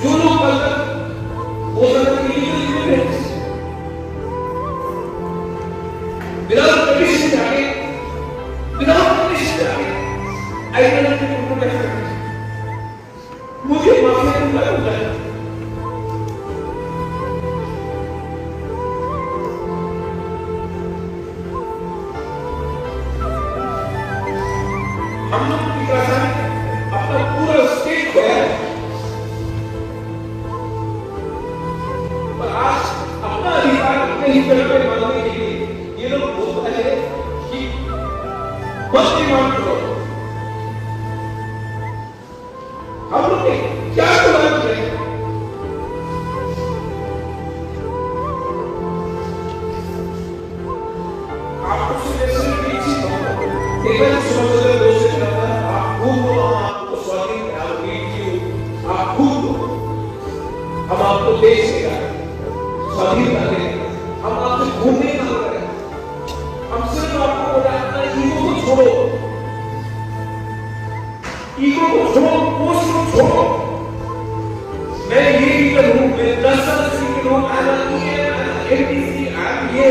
जो लोग कल तक हो सकता है illegal immigrants without permission जाके identity को प्रोटेक्ट करते मुझे माफिया को लगता है हम लोग की तरह अपना पूरा स्टेट खोया है पर आज अपना अधिकार अपने ही तरह पे मांगने के लिए ये लोग बोलते हैं कि मत डिमांड करो हम लोग ने क्या डिमांड किया आपको सिर्फ एक चीज केवल समझ लो से करना आप खुद को हम आपको स्वाधीन आप खुद हम आपको देश देगा स्वाधीनता देगा हम आपसे घूमने का करें हम सिर्फ आपको अपना ईगो को छोड़ो पोस्ट को छोड़ो मैं ये भी करूं मैं 10 साल से लोग आना ये एमटीसी आप ये